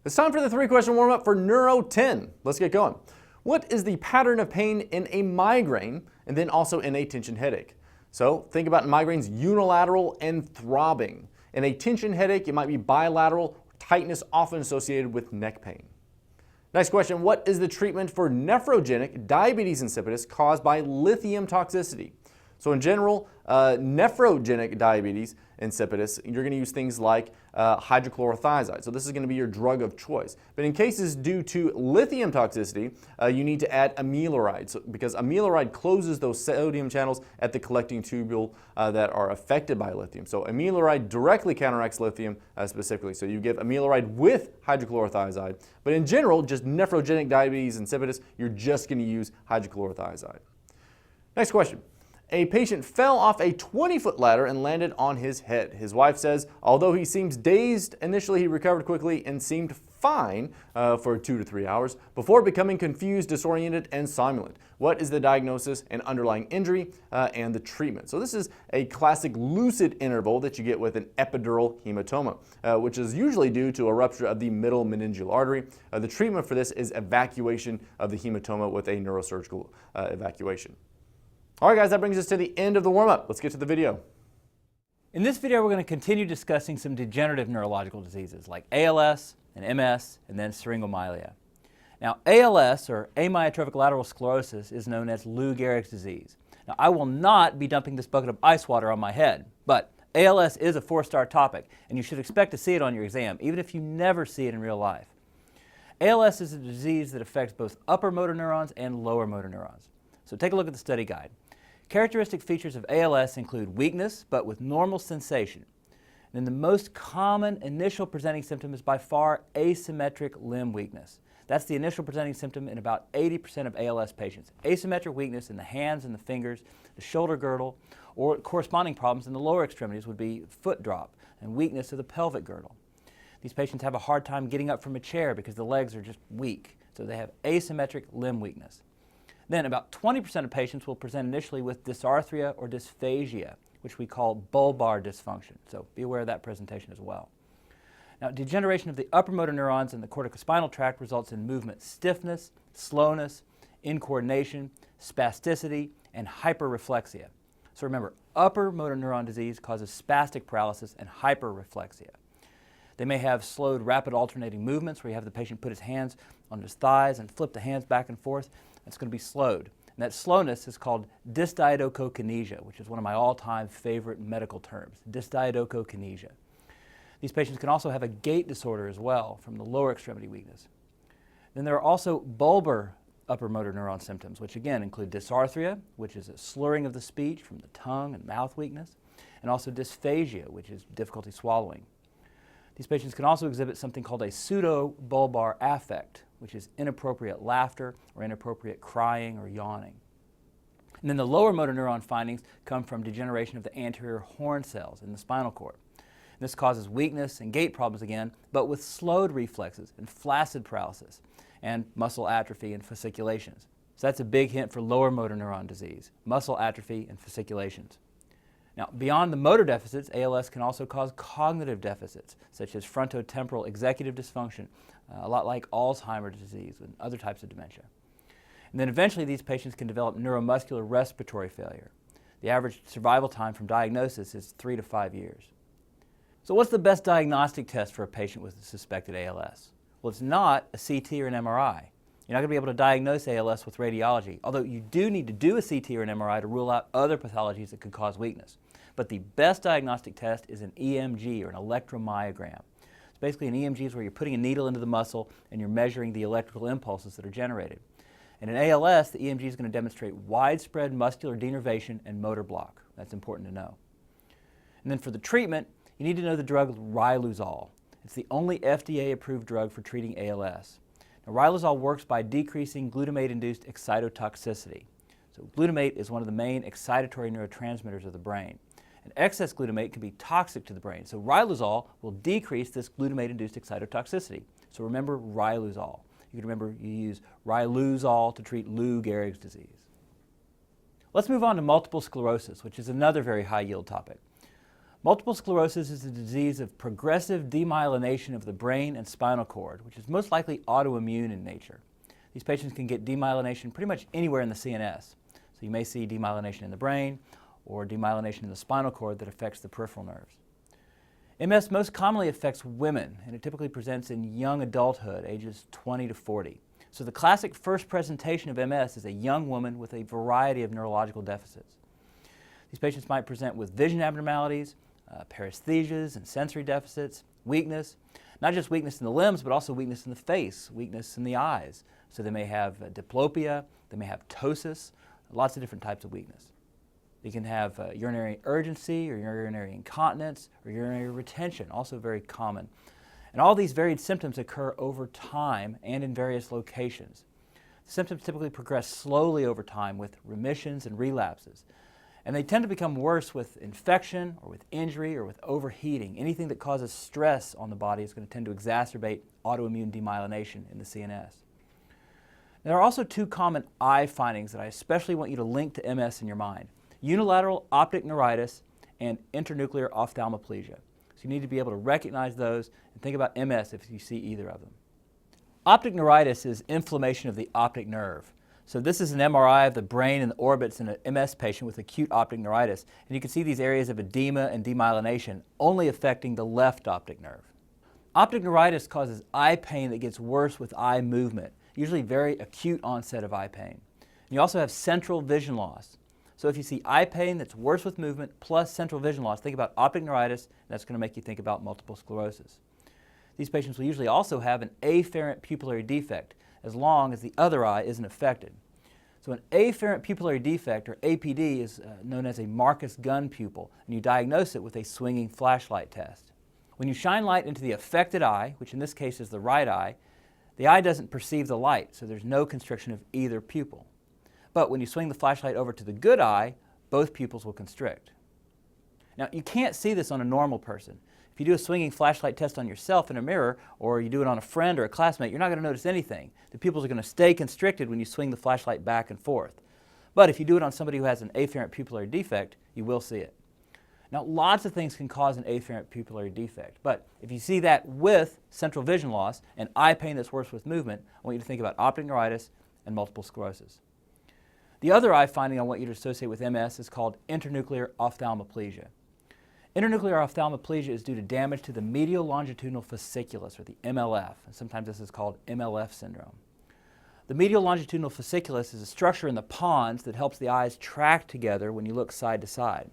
It's time for the 3-question warm-up for Neuro 10. Let's get going. What is the pattern of pain in a migraine and then also in a tension headache? So think about migraines unilateral and throbbing. In a tension headache, it might be bilateral, tightness often associated with neck pain. Next question, what is the treatment for nephrogenic diabetes insipidus caused by lithium toxicity? So in general, nephrogenic diabetes insipidus, you're going to use things like hydrochlorothiazide. So this is going to be your drug of choice. But in cases due to lithium toxicity, you need to add amiloride, because amiloride closes those sodium channels at the collecting tubule that are affected by lithium. So amiloride directly counteracts lithium specifically. So you give amiloride with hydrochlorothiazide. But in general, just nephrogenic diabetes insipidus, you're just going to use hydrochlorothiazide. Next question. A patient fell off a 20-foot ladder and landed on his head. His wife says, although he seems dazed, initially he recovered quickly and seemed fine for 2 to 3 hours before becoming confused, disoriented, and somnolent. What is the diagnosis and underlying injury and the treatment? So this is a classic lucid interval that you get with an epidural hematoma, which is usually due to a rupture of the middle meningeal artery. The treatment for this is evacuation of the hematoma with a neurosurgical evacuation. All right, guys, that brings us to the end of the warm-up. Let's get to the video. In this video, we're going to continue discussing some degenerative neurological diseases like ALS and MS and then syringomyelia. Now, ALS, or amyotrophic lateral sclerosis, is known as Lou Gehrig's disease. Now, I will not be dumping this bucket of ice water on my head, but ALS is a 4-star topic, and you should expect to see it on your exam, even if you never see it in real life. ALS is a disease that affects both upper motor neurons and lower motor neurons. So take a look at the study guide. Characteristic features of ALS include weakness, but with normal sensation. And then the most common initial presenting symptom is by far asymmetric limb weakness. That's the initial presenting symptom in about 80% of ALS patients. Asymmetric weakness in the hands and the fingers, the shoulder girdle, or corresponding problems in the lower extremities would be foot drop and weakness of the pelvic girdle. These patients have a hard time getting up from a chair because the legs are just weak, so they have asymmetric limb weakness. Then about 20% of patients will present initially with dysarthria or dysphagia, which we call bulbar dysfunction. So be aware of that presentation as well. Now, degeneration of the upper motor neurons in the corticospinal tract results in movement stiffness, slowness, incoordination, spasticity, and hyperreflexia. So remember, upper motor neuron disease causes spastic paralysis and hyperreflexia. They may have slowed rapid alternating movements where you have the patient put his hands on his thighs and flip the hands back and forth. It's going to be slowed. And that slowness is called dysdiadochokinesia, which is one of my all-time favorite medical terms, dysdiadochokinesia. These patients can also have a gait disorder as well from the lower extremity weakness. Then there are also bulbar upper motor neuron symptoms, which again include dysarthria, which is a slurring of the speech from the tongue and mouth weakness, and also dysphagia, which is difficulty swallowing. These patients can also exhibit something called a pseudobulbar affect, which is inappropriate laughter or inappropriate crying or yawning. And then the lower motor neuron findings come from degeneration of the anterior horn cells in the spinal cord. And this causes weakness and gait problems again, but with slowed reflexes and flaccid paralysis and muscle atrophy and fasciculations. So that's a big hint for lower motor neuron disease, muscle atrophy and fasciculations. Now, beyond the motor deficits, ALS can also cause cognitive deficits, such as frontotemporal executive dysfunction, a lot like Alzheimer's disease and other types of dementia. And then eventually these patients can develop neuromuscular respiratory failure. The average survival time from diagnosis is 3 to 5 years. So what's the best diagnostic test for a patient with suspected ALS? Well, it's not a CT or an MRI. You're not going to be able to diagnose ALS with radiology, although you do need to do a CT or an MRI to rule out other pathologies that could cause weakness. But the best diagnostic test is an EMG, or an electromyogram. So basically an EMG is where you're putting a needle into the muscle and you're measuring the electrical impulses that are generated. And in ALS, the EMG is going to demonstrate widespread muscular denervation and motor block. That's important to know. And then for the treatment, you need to know the drug Riluzole. It's the only FDA-approved drug for treating ALS. Now, Riluzole works by decreasing glutamate-induced excitotoxicity. So glutamate is one of the main excitatory neurotransmitters of the brain. And excess glutamate can be toxic to the brain. So Riluzole will decrease this glutamate-induced excitotoxicity. So remember Riluzole. You can remember you use Riluzole to treat Lou Gehrig's disease. Let's move on to multiple sclerosis, which is another very high-yield topic. Multiple sclerosis is a disease of progressive demyelination of the brain and spinal cord, which is most likely autoimmune in nature. These patients can get demyelination pretty much anywhere in the CNS. So you may see demyelination in the brain or demyelination in the spinal cord that affects the peripheral nerves. MS most commonly affects women, and it typically presents in young adulthood, ages 20 to 40. So the classic first presentation of MS is a young woman with a variety of neurological deficits. These patients might present with vision abnormalities, paresthesias and sensory deficits, weakness, not just weakness in the limbs, but also weakness in the face, weakness in the eyes. So they may have diplopia, they may have ptosis, lots of different types of weakness. They can have urinary urgency or urinary incontinence or urinary retention, also very common. And all these varied symptoms occur over time and in various locations. The symptoms typically progress slowly over time with remissions and relapses. And they tend to become worse with infection or with injury or with overheating. Anything that causes stress on the body is going to tend to exacerbate autoimmune demyelination in the CNS. There are also two common eye findings that I especially want you to link to MS in your mind: unilateral optic neuritis and internuclear ophthalmoplegia. So you need to be able to recognize those and think about MS if you see either of them. Optic neuritis is inflammation of the optic nerve. So this is an MRI of the brain and the orbits in an MS patient with acute optic neuritis, and you can see these areas of edema and demyelination only affecting the left optic nerve. Optic neuritis causes eye pain that gets worse with eye movement, usually very acute onset of eye pain. And you also have central vision loss. So if you see eye pain that's worse with movement plus central vision loss, think about optic neuritis, and that's going to make you think about multiple sclerosis. These patients will usually also have an afferent pupillary defect as long as the other eye isn't affected. So an afferent pupillary defect, or APD, is known as a Marcus gun pupil, and you diagnose it with a swinging flashlight test. When you shine light into the affected eye, which in this case is the right eye, the eye doesn't perceive the light, so there's no constriction of either pupil. But when you swing the flashlight over to the good eye, both pupils will constrict. Now, you can't see this on a normal person. If you do a swinging flashlight test on yourself in a mirror, or you do it on a friend or a classmate, you're not going to notice anything. The pupils are going to stay constricted when you swing the flashlight back and forth. But if you do it on somebody who has an afferent pupillary defect, you will see it. Now, lots of things can cause an afferent pupillary defect, but if you see that with central vision loss and eye pain that's worse with movement, I want you to think about optic neuritis and multiple sclerosis. The other eye finding I want you to associate with MS is called internuclear ophthalmoplegia. Internuclear ophthalmoplegia is due to damage to the medial longitudinal fasciculus, or the MLF, and sometimes this is called MLF syndrome. The medial longitudinal fasciculus is a structure in the pons that helps the eyes track together when you look side to side.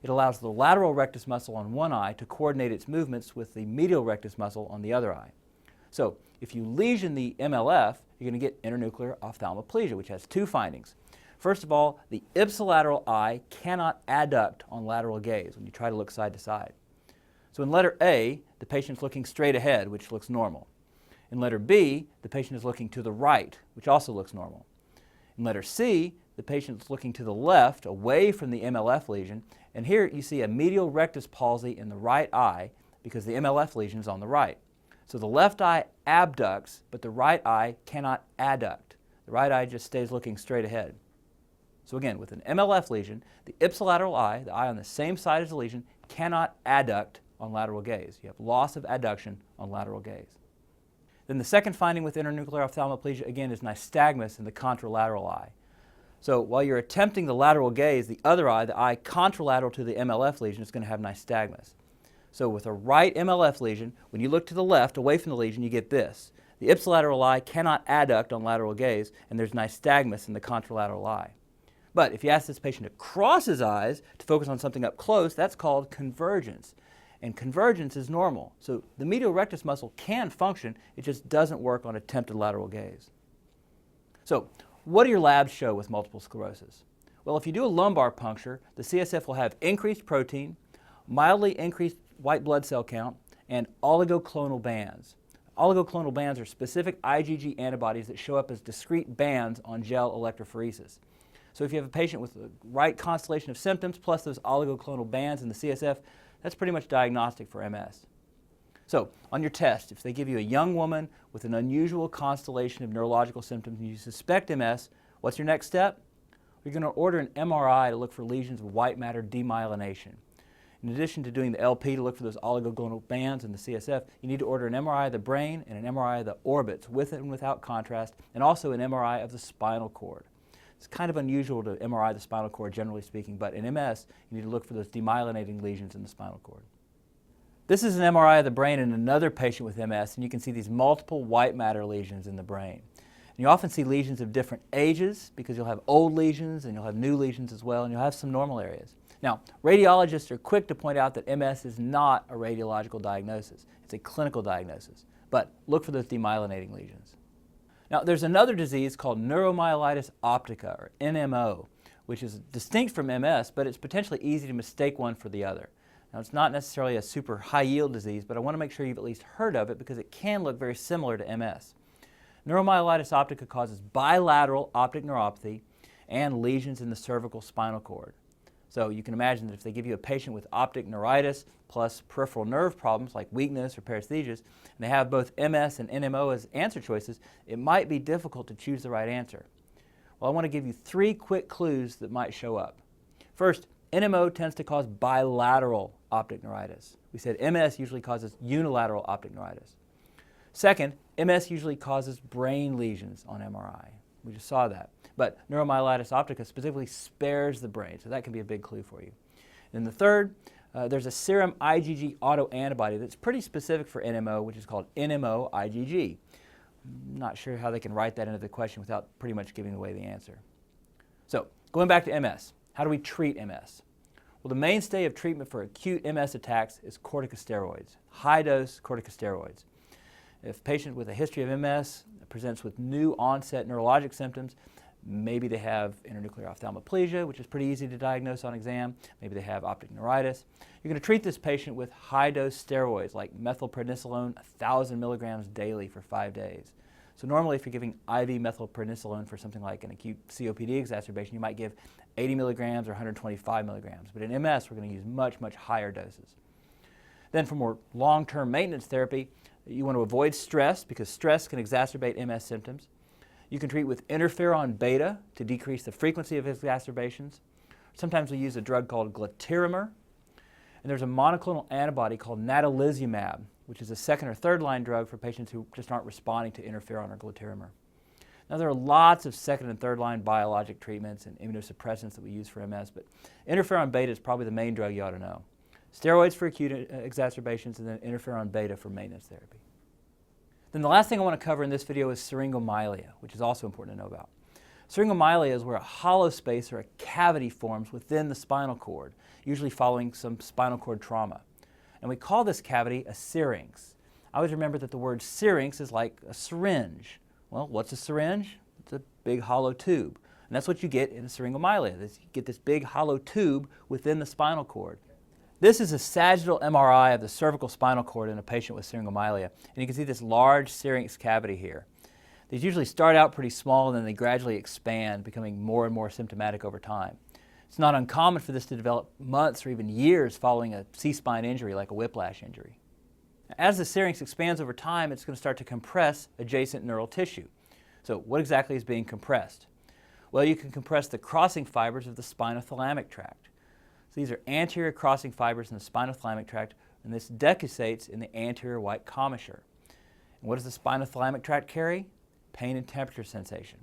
It allows the lateral rectus muscle on one eye to coordinate its movements with the medial rectus muscle on the other eye. So if you lesion the MLF, you're going to get internuclear ophthalmoplegia, which has two findings. First of all, the ipsilateral eye cannot adduct on lateral gaze when you try to look side to side. So in letter A, the patient's looking straight ahead, which looks normal. In letter B, the patient is looking to the right, which also looks normal. In letter C, the patient is looking to the left, away from the MLF lesion, and here you see a medial rectus palsy in the right eye because the MLF lesion is on the right. So the left eye abducts, but the right eye cannot adduct. The right eye just stays looking straight ahead. So again, with an MLF lesion, the ipsilateral eye, the eye on the same side as the lesion, cannot adduct on lateral gaze. You have loss of adduction on lateral gaze. Then the second finding with internuclear ophthalmoplegia, again, is nystagmus in the contralateral eye. So while you're attempting the lateral gaze, the other eye, the eye contralateral to the MLF lesion, is going to have nystagmus. So with a right MLF lesion, when you look to the left, away from the lesion, you get this. The ipsilateral eye cannot adduct on lateral gaze, and there's nystagmus in the contralateral eye. But if you ask this patient to cross his eyes to focus on something up close, that's called convergence. And convergence is normal. So the medial rectus muscle can function, it just doesn't work on attempted lateral gaze. So what do your labs show with multiple sclerosis? Well, if you do a lumbar puncture, the CSF will have increased protein, mildly increased white blood cell count, and oligoclonal bands. Oligoclonal bands are specific IgG antibodies that show up as discrete bands on gel electrophoresis. So if you have a patient with the right constellation of symptoms plus those oligoclonal bands in the CSF, that's pretty much diagnostic for MS. So on your test, if they give you a young woman with an unusual constellation of neurological symptoms and you suspect MS, what's your next step? You're going to order an MRI to look for lesions of white matter demyelination. In addition to doing the LP to look for those oligogonal bands in the CSF, you need to order an MRI of the brain and an MRI of the orbits with and without contrast, and also an MRI of the spinal cord. It's kind of unusual to MRI the spinal cord, generally speaking, but in MS, you need to look for those demyelinating lesions in the spinal cord. This is an MRI of the brain in another patient with MS, and you can see these multiple white matter lesions in the brain. And you often see lesions of different ages because you'll have old lesions and you'll have new lesions as well, and you'll have some normal areas. Now, radiologists are quick to point out that MS is not a radiological diagnosis. It's a clinical diagnosis. But look for those demyelinating lesions. Now, there's another disease called neuromyelitis optica, or NMO, which is distinct from MS, but it's potentially easy to mistake one for the other. Now, it's not necessarily a super high-yield disease, but I want to make sure you've at least heard of it because it can look very similar to MS. Neuromyelitis optica causes bilateral optic neuropathy and lesions in the cervical spinal cord. So you can imagine that if they give you a patient with optic neuritis plus peripheral nerve problems like weakness or paresthesias, and they have both MS and NMO as answer choices, it might be difficult to choose the right answer. Well, I want to give you 3 quick clues that might show up. First, NMO tends to cause bilateral optic neuritis. We said MS usually causes unilateral optic neuritis. Second, MS usually causes brain lesions on MRI. We just saw that. But neuromyelitis optica specifically spares the brain, so that can be a big clue for you. And the third, there's a serum IgG autoantibody that's pretty specific for NMO, which is called NMO IgG. I'm not sure how they can write that into the question without pretty much giving away the answer. So, going back to MS, how do we treat MS? Well, the mainstay of treatment for acute MS attacks is corticosteroids, high-dose corticosteroids. If a patient with a history of MS presents with new onset neurologic symptoms, maybe they have internuclear ophthalmoplegia, which is pretty easy to diagnose on exam. Maybe they have optic neuritis. You're going to treat this patient with high-dose steroids like methylprednisolone, 1,000 milligrams daily for 5 days. So normally if you're giving IV methylprednisolone for something like an acute COPD exacerbation, you might give 80 milligrams or 125 milligrams. But in MS, we're going to use much, much higher doses. Then for more long-term maintenance therapy, you want to avoid stress because stress can exacerbate MS symptoms. You can treat with interferon beta to decrease the frequency of exacerbations. Sometimes we use a drug called glitterimer. And there's a monoclonal antibody called natalizumab, which is a second or third line drug for patients who just aren't responding to interferon or glitterimer. Now there are lots of second and third line biologic treatments and immunosuppressants that we use for MS, but interferon beta is probably the main drug you ought to know. Steroids for acute exacerbations and then interferon beta for maintenance therapy. Then the last thing I want to cover in this video is syringomyelia, which is also important to know about. Syringomyelia is where a hollow space or a cavity forms within the spinal cord, usually following some spinal cord trauma. And we call this cavity a syrinx. I always remember that the word syrinx is like a syringe. Well, what's a syringe? It's a big hollow tube. And that's what you get in a syringomyelia. You get this big hollow tube within the spinal cord. This is a sagittal MRI of the cervical spinal cord in a patient with syringomyelia. And you can see this large syrinx cavity here. These usually start out pretty small and then they gradually expand, becoming more and more symptomatic over time. It's not uncommon for this to develop months or even years following a C-spine injury like a whiplash injury. As the syrinx expands over time, it's going to start to compress adjacent neural tissue. So what exactly is being compressed? Well, you can compress the crossing fibers of the spinothalamic tract. So these are anterior crossing fibers in the spinothalamic tract, and this decussates in the anterior white commissure. And what does the spinothalamic tract carry? Pain and temperature sensation.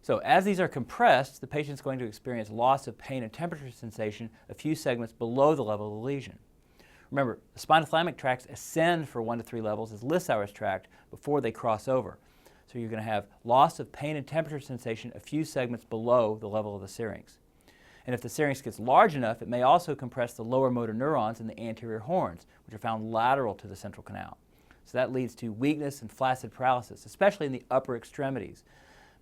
So as these are compressed, the patient is going to experience loss of pain and temperature sensation a few segments below the level of the lesion. Remember, the spinothalamic tracts ascend for 1 to 3 levels as Lissauer's tract before they cross over. So you're going to have loss of pain and temperature sensation a few segments below the level of the syrinx. And if the syrinx gets large enough, it may also compress the lower motor neurons in the anterior horns, which are found lateral to the central canal. So that leads to weakness and flaccid paralysis, especially in the upper extremities,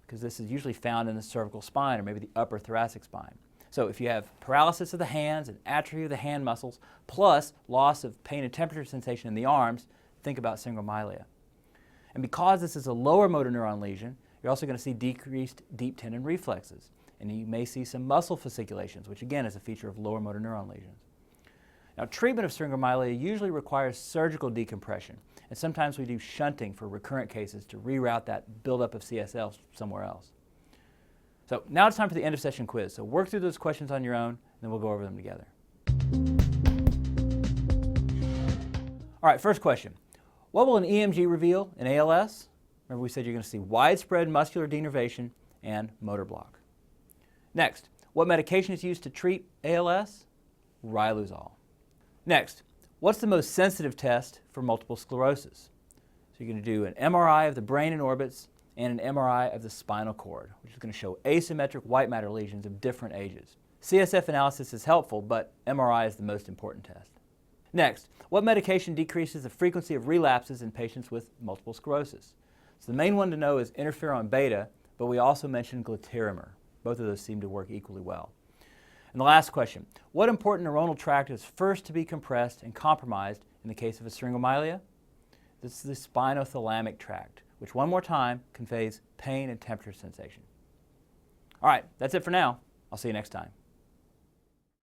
because this is usually found in the cervical spine or maybe the upper thoracic spine. So if you have paralysis of the hands and atrophy of the hand muscles, plus loss of pain and temperature sensation in the arms, think about syringomyelia. And because this is a lower motor neuron lesion, you're also going to see decreased deep tendon reflexes. And you may see some muscle fasciculations, which again is a feature of lower motor neuron lesions. Now, treatment of syringomyelia usually requires surgical decompression, and sometimes we do shunting for recurrent cases to reroute that buildup of CSL somewhere else. So now it's time for the end of session quiz. So work through those questions on your own, and then we'll go over them together. All right, first question. What will an EMG reveal in ALS? Remember we said you're going to see widespread muscular denervation and motor block. Next, what medication is used to treat ALS? Riluzole. Next, what's the most sensitive test for multiple sclerosis? So you're going to do an MRI of the brain and orbits and an MRI of the spinal cord, which is going to show asymmetric white matter lesions of different ages. CSF analysis is helpful, but MRI is the most important test. Next, what medication decreases the frequency of relapses in patients with multiple sclerosis? So the main one to know is interferon beta, but we also mentioned glitarimer. Both of those seem to work equally well. And the last question, what important neuronal tract is first to be compressed and compromised in the case of a syringomyelia? This is the spinothalamic tract, which one more time conveys pain and temperature sensation. All right, that's it for now. I'll see you next time.